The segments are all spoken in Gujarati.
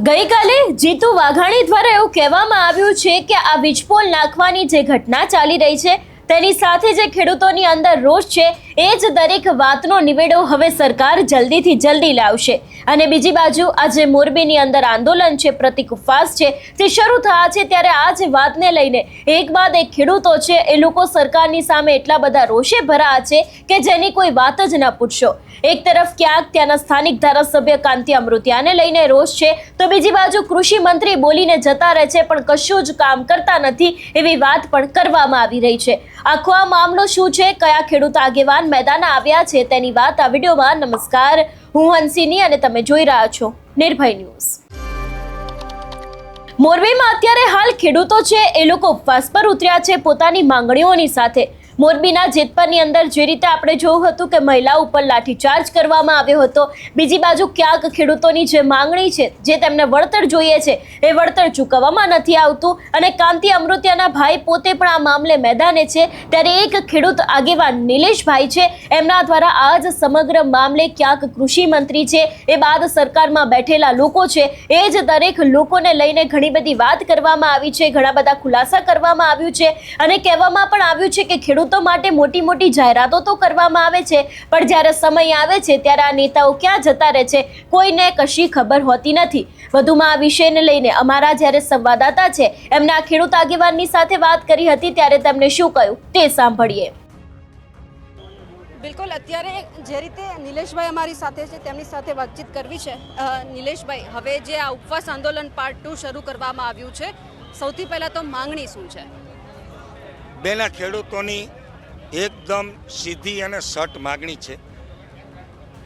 ગઈકાલે જીતુ વાઘાણી દ્વારા એવું કહેવામાં આવ્યું છે કે આ વીજપોલ નાખવાની જે ઘટના ચાલી રહી છે તેની સાથે જે ખેડૂતોની અંદર રોષ છે એ જ દરેક વાતનો નિવેડો હવે સરકાર જલ્દીથી જલ્દી લાવશે। અને બીજી બાજુ આજે મોરબીની અંદર આંદોલન છે, પ્રતિક ઉપવાસ છે તે શરૂ થયા છે, ત્યારે આ જ વાતને લઈને એક બાદ એક ખેડૂતો છે એ લોકો સરકારની સામે એટલા બધા રોષે ભરાયા છે કે જેની કોઈ વાત જ ન પૂછશો। એક તરફ ક્યાંક ત્યાંના સ્થાનિક ધારાસભ્ય કાંતિ અમૃતિયાને લઈને રોષ છે, તો બીજી બાજુ કૃષિ મંત્રી બોલીને જતા રહે છે પણ કશું જ કામ કરતા નથી એવી વાત પણ કરવામાં આવી રહી છે। આખો આ મામલો શું છે, કયા ખેડૂત આગેવાન મેદાને આવ્યા છે તેની વાત આ વિડીયોમાં। નમસ્કાર, હું હંસિની અને તમે જોઈ રહ્યા છો નિર્ભય ન્યૂઝ। મોરબીમાં અત્યારે હાલ ખેડૂતો છે એ લોકો ઉપવાસ પર ઉતર્યા છે પોતાની માંગણીઓની સાથે। મોરબીના જેતપરની અંદર જે રીતે આપણે જોયું હતું કે મહિલાઓ ઉપર લાઠીચાર્જ કરવામાં આવ્યો હતો, બીજી બાજુ ક્યાંક ખેડૂતોની જે માંગણી છે, જે તેમને વળતર જોઈએ છે એ વળતર ચૂકવવામાં નથી આવતું અને કાંતિ અમૃતિયાના ભાઈ પોતે પણ આ મામલે મેદાને છે। ત્યારે એક ખેડૂત આગેવાન નિલેશભાઈ છે, એમના દ્વારા આ જ સમગ્ર મામલે ક્યાંક કૃષિ મંત્રી છે એ બાદ સરકારમાં બેઠેલા લોકો છે એ જ દરેક લોકોને લઈને ઘણી બધી વાત કરવામાં આવી છે, ઘણા બધા ખુલાસા કરવામાં આવ્યું છે અને કહેવામાં પણ આવ્યું છે કે ખેડૂત માટે મોટી મોટી જાહેરાતો તો કરવામાં આવે છે પણ જ્યારે સમય આવે છે ત્યારે આ નેતાઓ ક્યાં જતા રહે છે કોઈને કશી ખબર હોતી નથી। વધુમાં આ વિષયને લઈને અમારા જ્યારે સંવાદદાતા છે એમના ખેડૂત આગેવાનની સાથે વાત કરી હતી ત્યારે તેમણે શું કહ્યું તે સાંભળીએ। બિલકુલ, અત્યારે જે રીતે નિલેશભાઈ અમારી સાથે છે તેમની સાથે વાતચીત કરવી છે। નિલેશભાઈ, હવે જે આ ઉપવાસ આંદોલન પાર્ટ 2 શરૂ કરવામાં આવ્યું છે, સૌથી પહેલા તો માંગણી શું છે? બેના ખેડૂતોની એકદમ સીધી અને સટ માગણી છે।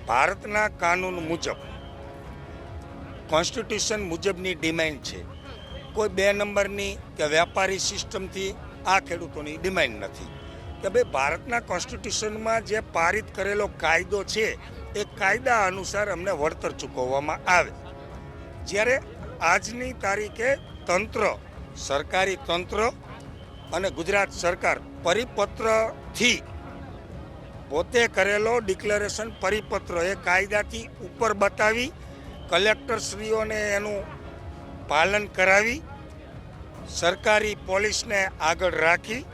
ભારતના કાનૂન મુજબ, કોન્સ્ટિટ્યુશન મુજબની ડિમાન્ડ છે, કોઈ 2 નંબરની કે વેપારી સિસ્ટમથી આ ખેડૂતોની ડિમાન્ડ નથી કે ભાઈ ભારતના કોન્સ્ટિટ્યુશનમાં જે પારિત કરેલો કાયદો છે એ કાયદા અનુસાર અમને વળતર ચૂકવવામાં આવે। જ્યારે આજની તારીખે તંત્ર, સરકારી તંત્ર અને ગુજરાત સરકાર પરિપત્રથી પોતે કરેલો ડિક્લેરેશન પરિપત્ર એ કાયદાથી ઉપર બતાવી કલેક્ટરશ્રીઓને એનું પાલન કરાવી સરકારી પોલીસને આગળ રાખી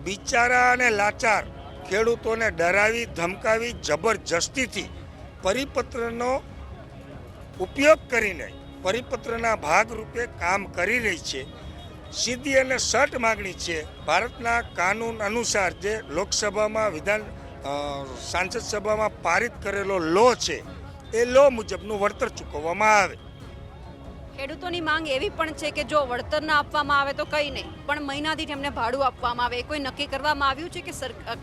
બિચારા અને લાચાર ખેડૂતોને ડરાવી ધમકાવી જબરજસ્તીથી પરિપત્રનો ઉપયોગ કરીને પરિપત્રના ભાગરૂપે કામ કરી રહી છે। સીધી અને સટ માગણી છે, ભારતના કાનૂન અનુસાર જે લોકસભામાં સાંસદ સભામાં પારિત કરેલો લો છે એ લો મુજબનું વળતર ચૂકવવામાં આવે। ખેડૂતોની માંગ એવી પણ છે કે જો વળતર ના આપવામાં આવે તો કંઈ નહીં, પણ મહિના દીઠ એમને ભાડું આપવામાં આવે, કોઈ નક્કી કરવામાં આવ્યું છે કે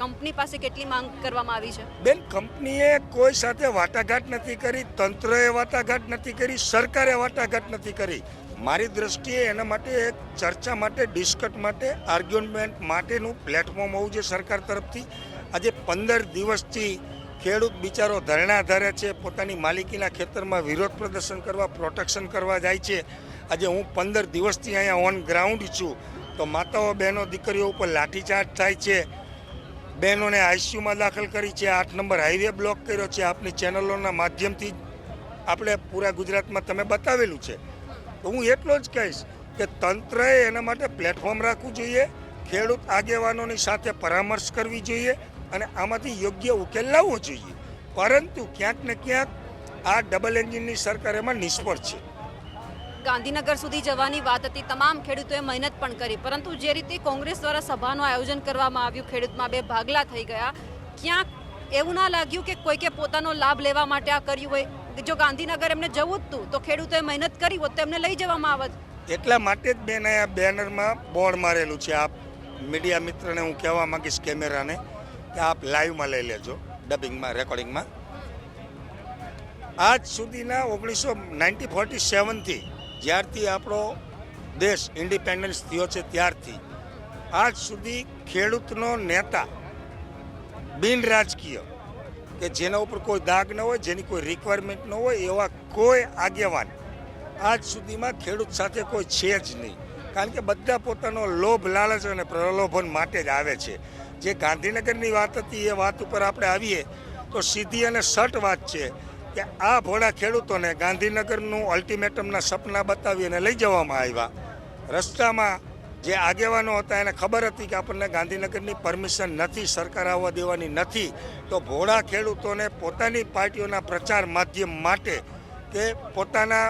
કંપની પાસે કેટલી માંગ કરવામાં આવી છે? બેન, કંપનીએ કોઈ સાથે વાટાઘાટ નથી કરી, તંત્રએ વાટાઘાટ નથી કરી, સરકારે વાટાઘાટ નથી કરી। મારી દ્રષ્ટિએ એના માટે એક ચર્ચા માટે, ડિસ્કટ માટે, આર્ગ્યુમેન્ટ માટેનું પ્લેટફોર્મ હોવું જોઈએ સરકાર તરફથી। આજે 15 દિવસથી ખેડૂત બિચારો ધરણા ધરે છે, પોતાની માલિકીના ખેતરમાં વિરોધ પ્રદર્શન કરવા, પ્રોટેક્શન કરવા જાય છે। આજે હું 15 દિવસથી અહીંયા ઓન ગ્રાઉન્ડ છું તો માતાઓ, બહેનો, દીકરીઓ ઉપર લાઠીચાર્જ થાય છે, બહેનોને આઈસીયુમાં દાખલ કરી છે, 8 નંબર હાઈવે બ્લોક કર્યો છે। આપની ચેનલોના માધ્યમથી આપણે પૂરા ગુજરાતમાં તમે બતાવેલું છે। તો હું એટલો જ કહીશ કે તંત્રએ એના માટે પ્લેટફોર્મ રાખવું જોઈએ, ખેડૂત આગેવાનોની સાથે પરામર્શ કરવી જોઈએ અને આમાંથી યોગ્ય ઉકેલ લાવવો જોઈએ। પરંતુ ક્યાંક ને ક્યાંક આ ડબલ એન્જિનની સરકાર એમાં નિષ્ફળ છે। ગાંધીનગર સુધી જવાની વાત હતી, તમામ ખેડૂતોએ મહેનત પણ કરી, પરંતુ જે રીતે કોંગ્રેસ દ્વારા સભાનું આયોજન કરવામાં આવ્યું, ખેડૂતમાં 2 ભાગલા થઈ ગયા, ક્યાંક એવું ના લાગ્યું કે કોઈકે પોતાનો લાભ લેવા માટે આ કર્યું હોય? જો ગાંધીનગર એમને જવું જ હતું તો ખેડૂતોએ મહેનત કરી હોત તો એમને લઈ જવામાં આવત। એટલા માટે જ બેન આ બેનરમાં બોર્ડ મારેલું છે। આપ મીડિયા મિત્રને હું કહેવા માંગીશ, કેમેરાને, કે આપ લાઈવમાં લઈ લેજો, ડબિંગમાં, રેકોર્ડિંગમાં। આજ સુધીના 1947થી જ્યારથી આપણો દેશ ઇન્ડિપેન્ડન્સ થયો છે ત્યારથી આજ સુધી ખેડૂતનો નેતા બિન રાજકીય કે જેના ઉપર કોઈ દાગ ન હોય, જેની કોઈ રિક્વાયરમેન્ટ ન હોય, એવા કોઈ આગેવાન આજ સુધીમાં ખેડૂત સાથે કોઈ છે જ નહીં। કારણ કે બધા પોતાનો લોભ, લાલચ અને પ્રલોભન માટે જ આવે છે। જે ગાંધીનગરની વાત હતી એ વાત ઉપર આપણે આવીએ તો સીધી અને સટ વાત છે કે આ ભોળા ખેડૂતોને ગાંધીનગરનું અલ્ટિમેટમના સપના બતાવી અને લઈ જવામાં આવ્યા. રસ્તામાં જે આગેવાનો હતા એને ખબર હતી કે આપણને ગાંધીનગરની પરમિશન નથી, સરકાર આવવા દેવાની નથી, તો ભોળા ખેડૂતોને પોતાની પાર્ટીઓના પ્રચાર માધ્યમ માટે કે પોતાના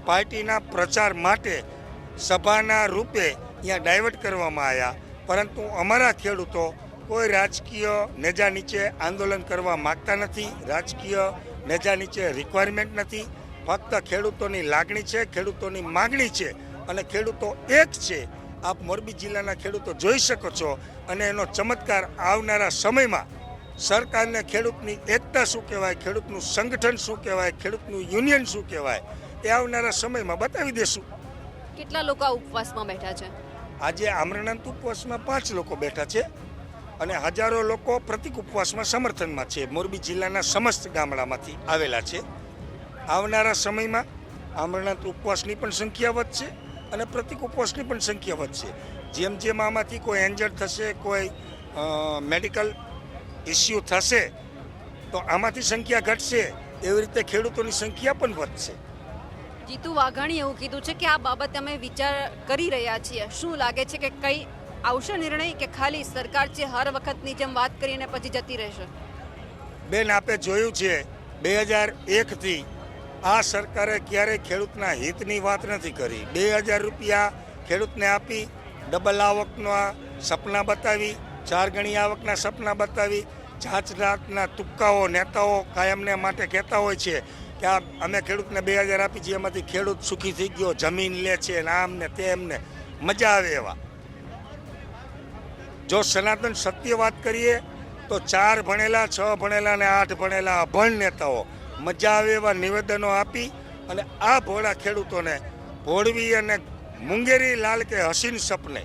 પાર્ટીના પ્રચાર માટે સભાના રૂપે અહીંયા ડાયવર્ટ કરવામાં આવ્યા. પરંતુ અમારા ખેડૂતો કોઈ રાજકીય નેજા નીચે આંદોલન કરવા માગતા નથી, રાજકીય નેજા નીચે રિક્વાયરમેન્ટ નથી. ફક્ત ખેડૂતોની લાગણી છે, ખેડૂતોની માગણી છે અને ખેડૂતો એક છે. આપ મોરબી જિલ્લાના ખેડૂતો જોઈ શકો છો અને એનો ચમત્કાર આવનારા સમયમાં સરકારને ખેડૂતની એકતા શું કહેવાય, ખેડૂતનું સંગઠન શું કહેવાય, ખેડૂતનું યુનિયન શું કહેવાય એ આવનારા સમયમાં બતાવી દેશું. કેટલા લોકો આ ઉપવાસમાં બેઠા છે? આજે આમરણાંત ઉપવાસમાં 5 લોકો બેઠા છે અને હજારો લોકો પ્રતિક ઉપવાસમાં સમર્થનમાં છે. મોરબી જિલ્લાના સમસ્ત ગામડામાંથી આવેલા છે. આવનારા સમયમાં આમરણાંત ઉપવાસની પણ સંખ્યા વધશે અને પ્રતિક ઉપવાસની પણ સંખ્યા વધશે. જેમ જેમ આમાંથી કોઈ એન્જર્ડ થશે, કોઈ મેડિકલ ઇસ્યુ થશે તો આમાંથી સંખ્યા ઘટશે, એવી રીતે ખેડૂતોની સંખ્યા પણ વધશે. જીતુ વાઘાણીએ એવું કીધું છે કે આ બાબતે અમે વિચાર કરી રહ્યા છીએ. શું લાગે છે કે કઈ આવશે નિર્ણય કે ખાલી સરકાર છે હર વખતની જેમ વાત કરીને પછી જતી રહેશે? બેન, આપે જોયું છે 2001થી આ સરકારે ક્યારેય ખેડૂતના હિતની વાત નથી કરી. 2000 રૂપિયા ખેડૂતને આપી, ડબલ આવકના સપના બતાવી, 4 ગણી આવકના સપના બતાવી. જાતજાતના તુક્કાઓ નેતાઓ કાયમને માટે કહેતા હોય છે કે આ અમે ખેડૂતને 2000 આપી છીએ, એમાંથી ખેડૂત સુખી થઈ ગયો, જમીન લે છે ને આમને તેમને. મજા આવે એવા. જો સનાતન સત્ય વાત કરીએ તો 4 ભણેલા, 6 ભણેલા અને 8 ભણેલા અભણ નેતાઓ મજા આવે એવા નિવેદનો આપી અને આ ભોળા ખેડૂતોને ભોળવી અને મુંગેરી લાલ કે હસીન સપને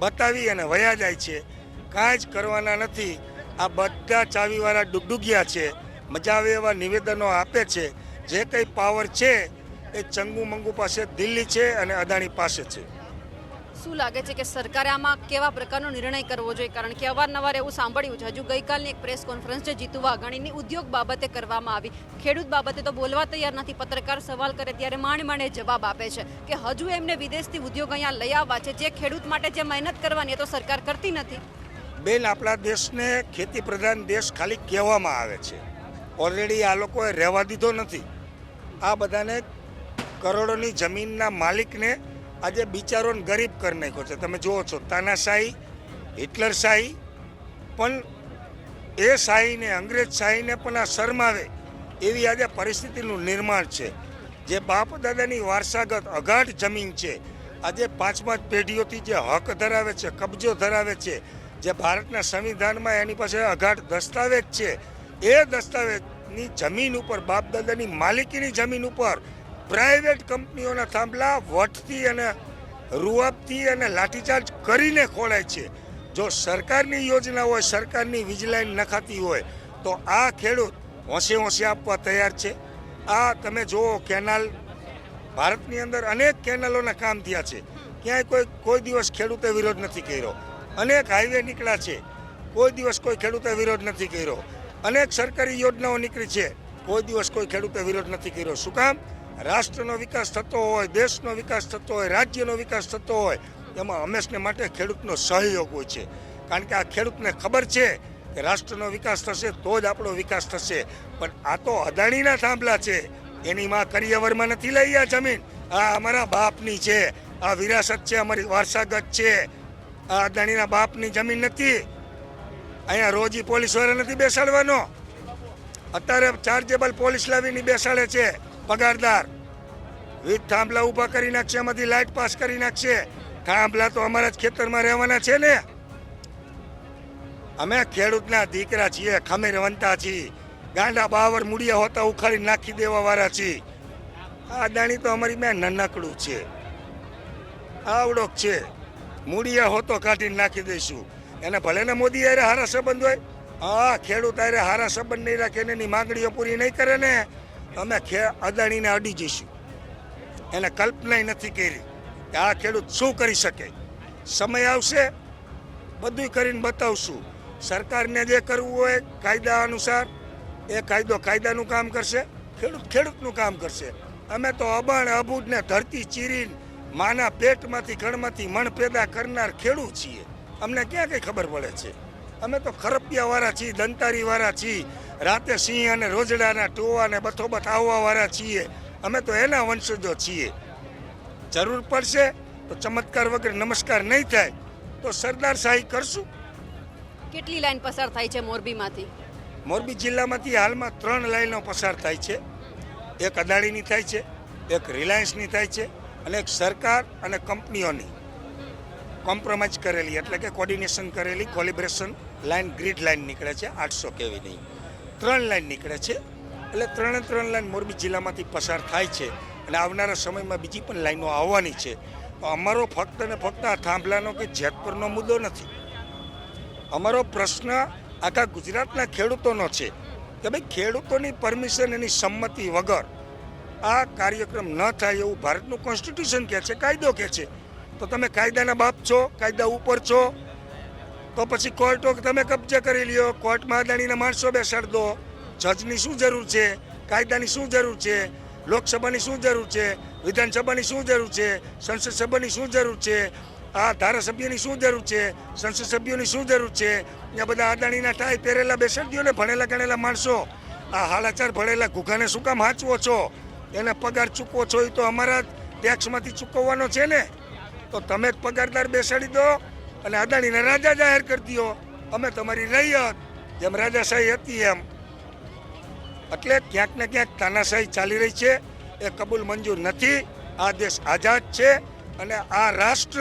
બતાવી અને વયા જાય છે. કાંઈ જ કરવાના નથી. આ બધા ચાવીવાળા ડુગડુગિયા છે. મજા આવે એવા નિવેદનો આપે છે. જે કંઈ પાવર છે એ ચંગુ મંગુ પાસે દિલ્હી છે અને અદાણી પાસે છે. શું લાગે છે કે સરકારે આમાં કેવા પ્રકારનો નિર્ણય કરવો જોઈએ? કારણ કે અવારનવાર એવું સાંભળ્યું છે. હજુ ગઈકાલની એક પ્રેસ કોન્ફરન્સ છે જીતુ વાઘાણીની, ઉદ્યોગ બાબતે કરવામાં આવી, ખેડૂત બાબતે તો બોલવા તૈયાર નથી. પત્રકાર સવાલ કરે ત્યારે માંડ જવાબ આપે છે કે હજુ એમને વિદેશથી ઉદ્યોગ અહીંયા લઈ આવવા છે. જે ખેડૂત માટે જે મહેનત કરવાની એ તો સરકાર કરતી નથી. બેન, આપણા દેશને ખેતી પ્રધાન દેશ ખાલી કહેવામાં આવે છે. ઓલરેડી આ લોકોએ રહેવા દીધો નથી. આ બધાને કરોડોની જમીનના માલિકને આજે બિચારોને ગરીબ કરી નાખ્યો છે. તમે જુઓ છો તાનાશાહી, હિટલર શાહી, પણ એ શાહીને, અંગ્રેજ શાહીને પણ આ શરમાવે એવી આજે પરિસ્થિતિનું નિર્માણ છે. જે બાપ દાદાની વારસાગત અગાઢ જમીન છે, આજે 5 પેઢીઓથી જે હક ધરાવે છે, કબજો ધરાવે છે, જે ભારતના સંવિધાનમાં એની પાસે અગાઢ દસ્તાવેજ છે, એ દસ્તાવેજની જમીન ઉપર, બાપ દાદાની માલિકીની જમીન ઉપર પ્રાઇવેટ કંપનીઓના થાંભલા વટથી અને રૂઆબથી અને લાઠીચાર્જ કરીને ખોલાય છે. જો સરકારની યોજના હોય, સરકારની વીજલાઈન નખાતી હોય તો આ ખેડૂત હોંશે આપવા તૈયાર છે. આ તમે જુઓ કેનાલ, ભારતની અંદર અનેક કેનાલોના કામ થયા છે. ક્યાંય કોઈ દિવસ ખેડૂતે વિરોધ નથી કર્યો. અનેક હાઈવે નીકળ્યા છે, કોઈ દિવસ કોઈ ખેડૂતે વિરોધ નથી કર્યો. અનેક સરકારી યોજનાઓ નીકળી છે, કોઈ દિવસ કોઈ ખેડૂતે વિરોધ નથી કર્યો. શું કામ? રાષ્ટ્રનો વિકાસ થતો હોય, દેશનો વિકાસ થતો હોય, રાજ્યનો વિકાસ થતો હોય, એમાં હંમેશને માટે ખેડૂતનો સહયોગ હોય છે. કારણ કે આ ખેડૂતને ખબર છે કે રાષ્ટ્રનો વિકાસ થશે તો જ આપણો વિકાસ થશે. પણ આ તો અદાણીના થાંભલા છે. એની માં કરિયાવરમાં નથી લઈ આ જમીન. આ અમારા બાપની છે, આ વિરાસત છે, અમારી વારસાગત છે. આ અદાણીના બાપની જમીન નથી. અહીંયા રોજી પોલીસવાળા નથી બેસાડવાનો. અત્યારે ચાર્જેબલ પોલીસ લાવીને બેસાડે છે પગારદાર. વીજ થાંભલા ઊભા કરી નાખશે, એમાંથી લાઇટ પાસ કરી નાખશે. થાંભલા તો અમારા જ ખેતરમાં રહેવાના છે ને. અમે ખેડૂતના દીકરા છીએ, ખમીર વંતા છીએ, ગાંડા બાવર મૂડિયા હોતા ઉખાડી નાખી દેવા વાળા છીએ. આ અદાણી તો અમારી મેં નાનકડું છે, આવડોક છે, મૂડિયા હોતો કાઢીને નાખી દઈશું. એને ભલે ને મોદી હારે હારા સંબંધ હોય, હા, ખેડૂત હારે હારા સંબંધ નહીં રાખે, એની માંગણીઓ પૂરી નહીં કરે ને, અમે અદાણીને અડી જઈશું. એને કલ્પના નથી કરી કે આ ખેડૂત શું કરી શકે. સમય આવશે, બધું કરીને બતાવશું. સરકારને જે કરવું હોય કાયદા અનુસાર એ કાયદાનું કામ કરશે. ખેડૂતનું કામ કરશે. અમે તો અબણ અબૂડને ધરતી ચીરીને માના પેટમાંથી કણમાંથી મણ પેદા કરનાર ખેડૂત છીએ. અમને ક્યાં કંઈ ખબર પડે છે? અમે તો ખરપિયાવાળા છીએ, દંતારીવાળા છીએ, રાતે સિંહ અને રોજડાના ટોવાને બથોબથ આવવાવાળા છીએ. અમે તો એના વંશજો છીએ. જરૂર પડશે તો ચમત્કાર વગર નમસ્કાર નહીં થાય તો સરદારશાહી કરશું. કેટલી લાઈન પસાર થાય છે મોરબીમાંથી? મોરબી જિલ્લામાંથી હાલમાં 3 લાઈનો પસાર થાય છે. એક અદાણીની થાય છે, એક રિલાયન્સની થાય છે અને એક સરકાર અને કંપનીઓની કોમ્પ્રોમાઇઝ કરેલી એટલે કે કોર્ડિનેશન કરેલી કોલિબ્રેશન લાઈન ગ્રીડ લાઈન નીકળે છે 800 કેવીની. 3 લાઈન નીકળે છે એટલે 3 લાઈન મોરબી જિલ્લામાંથી પસાર થાય છે અને આવનારા સમયમાં બીજી પણ લાઈનો આવવાની છે. તો અમારો ફક્ત ને ફક્ત આ થાંભલાનો કે જેતપુરનો મુદ્દો નથી. અમારો પ્રશ્ન આખા ગુજરાતના ખેડૂતોનો છે કે ભાઈ ખેડૂતોની પરમિશન એની સંમતિ વગર આ કાર્યક્રમ ન થાય એવું ભારતનું કોન્સ્ટિટ્યુશન કહે છે, કાયદો કહે છે. તો તમે કાયદાના બાપ છો, કાયદા ઉપર છો, તો પછી કોર્ટો તમે કબજે કરી લ્યો, કોર્ટમાં અદાણીના માણસો બેસાડી દો. જજની શું જરૂર છે? કાયદાની શું જરૂર છે? લોકસભાની શું જરૂર છે? વિધાનસભાની શું જરૂર છે? સંસદ સભાની શું જરૂર છે? આ ધારાસભ્યની શું જરૂર છે? સંસદ સભ્યોની શું જરૂર છે? ત્યાં બધા અદાણીના ટાઈ પહેરેલા બેસાડી દો ને ભણેલા ગણેલા માણસો. આ 4.5 ભણેલા ઘૂઘાને શું કામ હાંચવો છો? એને પગાર ચૂકવો છો એ તો અમારા ટેક્સમાંથી ચૂકવવાનો છે ને. તો તમે જ પગારદાર બેસાડી દો અને અદાણીને રાજા જાહેર કરી દો. અમે તમારી રૈયત જેમ રાજાશાહી હતી એમ. એટલે ક્યાંક ને ક્યાંક તાનાશાહી ચાલી રહી છે, એ કબૂલ મંજૂર નથી. આ દેશ આઝાદ છે અને આ રાષ્ટ્ર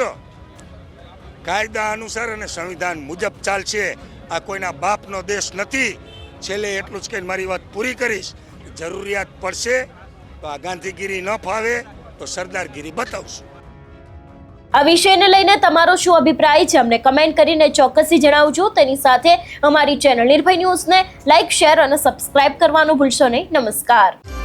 કાયદા અનુસાર અને સંવિધાન મુજબ ચાલશે. આ કોઈના બાપનો દેશ નથી. છેલ્લે એટલું જ કહીને મારી વાત પૂરી કરીશ. જરૂરિયાત પડશે તો આ ગાંધીગીરી ન ફાવે તો સરદારગીરી બતાવશું. આ વિષયને લઈને તમારો શું અભિપ્રાય છે અમને કમેન્ટ કરીને ચોક્કસથી જણાવજો. તેની સાથે અમારી ચેનલ નિર્ભય ન્યૂઝને લાઇક, શેર અને સબસ્ક્રાઇબ કરવાનું ભૂલશો નહીં. નમસ્કાર.